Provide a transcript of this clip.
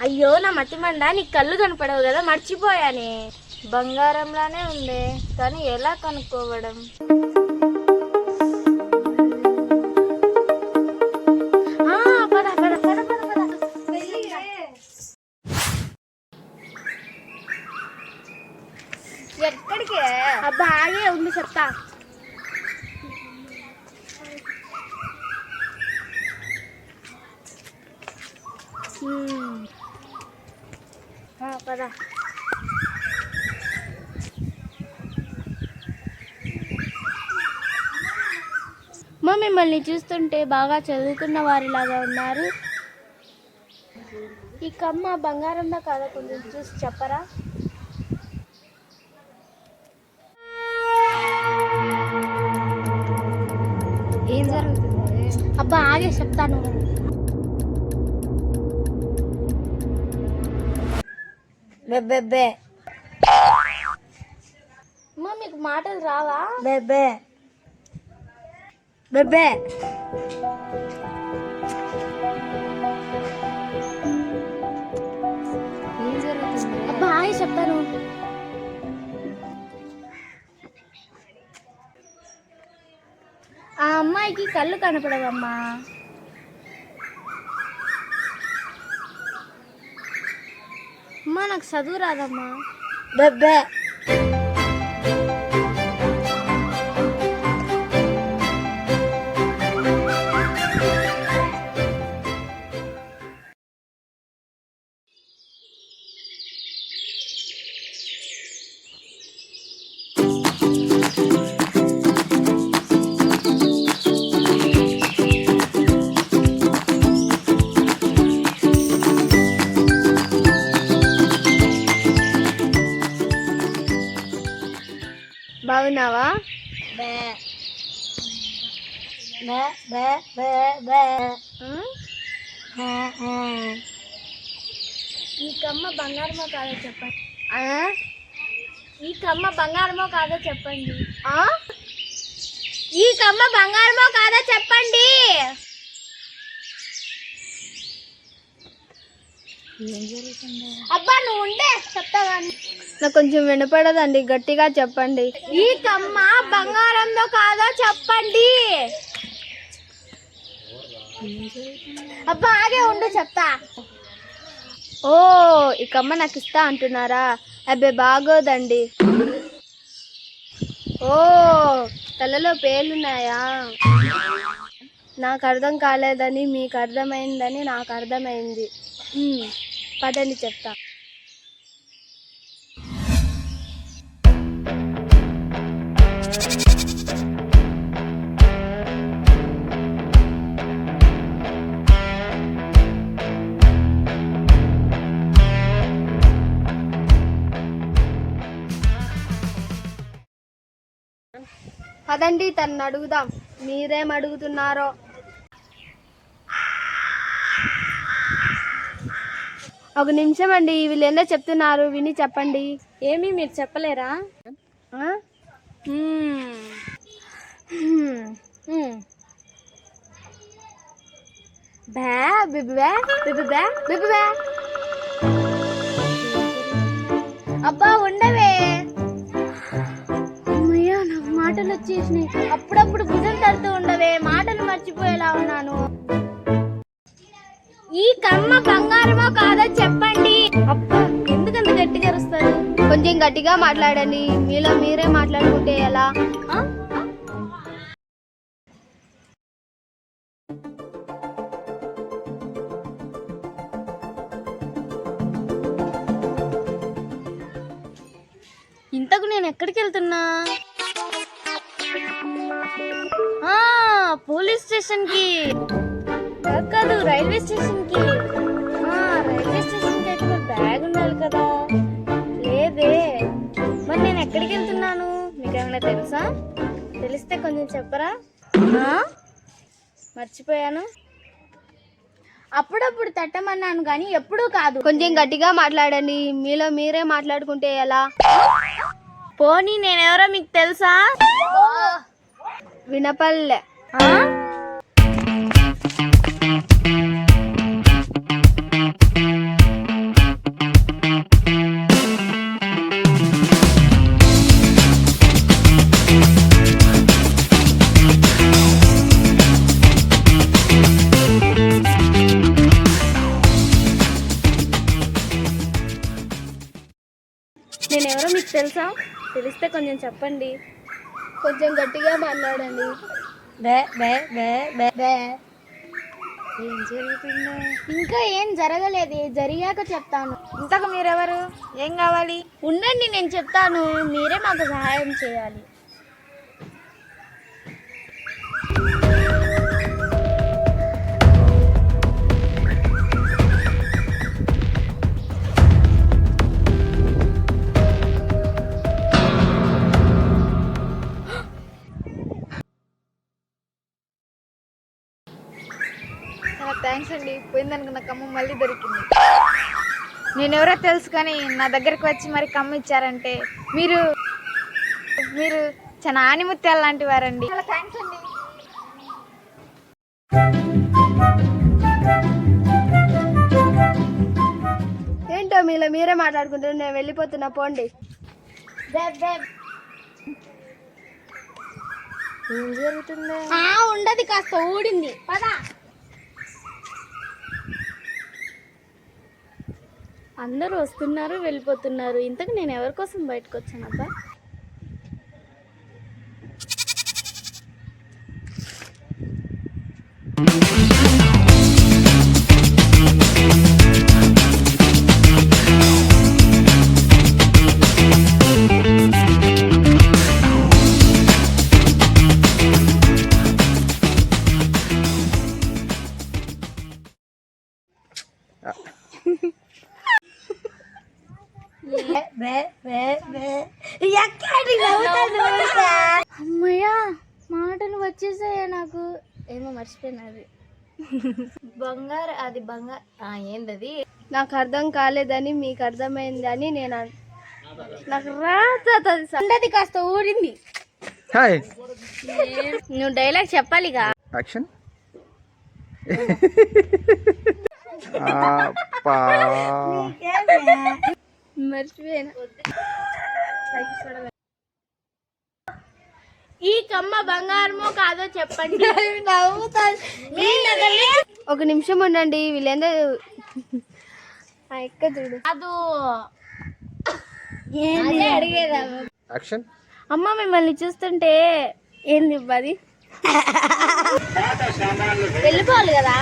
అయ్యో నా మతిమండ, నీకు కళ్ళు కనపడవు కదా, మర్చిపోయానే. బంగారంలానే ఉంది కానీ ఎలా కనుక్కోవడం? ఎక్కడికి? అబ్బా ఆగే ఉండి చెప్తా. పద. మిమ్మల్ని చూస్తుంటే బాగా చదువుకున్న వారిలాగా ఉన్నారు. ఈ కమ్మ బంగారంలో కాదా, కొంచెం చూసి చెప్పరా? ఏం జరుగుతుంది? అబ్బా ఆగే చెప్తాను. బెబ్బెబ్బే. మీకు మాటలు రావా? బెబ్బే బెబ్బే. ఏం జరుగుతుంది? అబ్బా ఆగే చెప్తాను. ఆ అమ్మాయికి కళ్ళు కనపడవమ్మా. అమ్మా నాకు చదువు రాదమ్మా. బెబ్బే. బాగున్నావా? బే బే బే బే బే. ఈ కమ్మ బంగారమో కాదో చెప్పండి. ఈ కమ్మ బంగారమో కాదో చెప్పండి. ఈ కమ్మ బంగారమో కాదో చెప్పండి. ఏం జరుగుతుంది? అబ్బా నువ్వు ఉండే చెప్తా కానీ. నాకు కొంచెం వినపడదండి, గట్టిగా చెప్పండి. ఈ కమ్మ బంగారంలో కాదో చెప్పండి. అబ్బా ఆగే ఉండు చెప్తా. ఓ ఈ కమ్మ నాకు ఇస్తా అంటున్నారా? అబ్బే బాగోదండి. ఓ తలలో పేర్లున్నాయా? నాకు అర్థం కాలేదని మీకు అర్థమైందని నాకు అర్థమైంది. పదండి చెప్తా. పదండి తను అడుగుదాం. మీరేం అడుగుతున్నారో. ఒక నిమిషం అండి, వీళ్ళు ఏందో చెప్తున్నారు, విని చెప్పండి. ఏమి మీరు చెప్పలేరా? అబ్బా ఉండవే. అమ్మయ్యా నాకు మాటలు వచ్చేసినాయి. అప్పుడప్పుడు భుజం తడుతూ ఉండవే, మాటలు మర్చిపోయేలా ఉన్నాను. ఈ కమ్మ బంగారమో కాదో చెప్పండి. అబ్బా ఎందుకంత గట్టిగా అరుస్తారు? కొంచెం గట్టిగా మాట్లాడండి. మీలో మీరే మాట్లాడుకుంటే ఎలా? ఇంతకు నేను ఎక్కడికి వెళ్తున్నా? పోలీస్ స్టేషన్ కి కాదు, రైల్వే స్టేషన్ కి. రైల్వే స్టేషన్ కి అయితే మరి బ్యాగ్ ఉండాలి కదా. లేదే. మరి నేను ఎక్కడికి వెళ్తున్నాను? మీకేమైనా తెలుసా? తెలిస్తే కొంచెం చెప్పరా? మర్చిపోయాను. అప్పుడప్పుడు తట్టమన్నాను కానీ ఎప్పుడూ కాదు. కొంచెం గట్టిగా మాట్లాడండి. మీలో మీరే మాట్లాడుకుంటే ఎలా? పోనీ నేనెవరో మీకు తెలుసా? వినపల్లె. ఆ? నేనెవరో మీకు తెలుసా? తెలిస్తే కొంచెం చెప్పండి. కొంచెం గట్టిగా మాట్లాడండి. బే బే బే బే బే. ఏం జరుగుతుందో? ఇంకా ఏం జరగలేదు, జరిగాక చెప్తాను. ఇంతకు మీరెవరు? ఏం కావాలి? ఉండండి, నేను చెప్తాను. మీరే మాకు సహాయం చేయాలి. థ్యాంక్స్ అండి. పోయిందనుకున్న నా కమ్మ మళ్ళీ దొరికింది. నేనెవరో తెలుసు కానీ నా దగ్గరకు వచ్చి మరి కమ్మ ఇచ్చారంటే మీరు మీరు చాలా ఆనిముత్యాలు లాంటి వారండి. చాలా థ్యాంక్స్ అండి. ఏంటో మీలో మీరే మాట్లాడుకుంటారు, నేను వెళ్ళిపోతున్నా, పోండి. ఏం జరుగుతుందో? ఉండదు, కాస్త ఊడింది. పదా. అందరూ వస్తున్నారు వెళ్ళిపోతున్నారు. ఇంతకు నేను ఎవరి కోసం బయటకు వచ్చానబ్బా? అమ్మయ్యా, మాటలు వచ్చేసాయా నాకు. ఏమో మర్చిపోయినది. బంగారు, అది బంగారు. ఏందది? నాకు అర్థం కాలేదని మీకు అర్థమైందని నాకు రాదు, కాస్త ఊడింది. హాయ్ నువ్వు డైలాగ్ చెప్పాలిగా. యాక్షన్ మర్చిపోయాను. ఈ కమ్మ బంగారమో కాదో చెప్పండి. ఒక నిమిషం ఉండండి, వీళ్ళేందో ఎక్క చూడు. అదు అదే అడిగేదా? యాక్షన్ అమ్మ మిమ్మల్ని చూస్తుంటే ఏంది అది? వెళ్ళిపోవాలి కదా.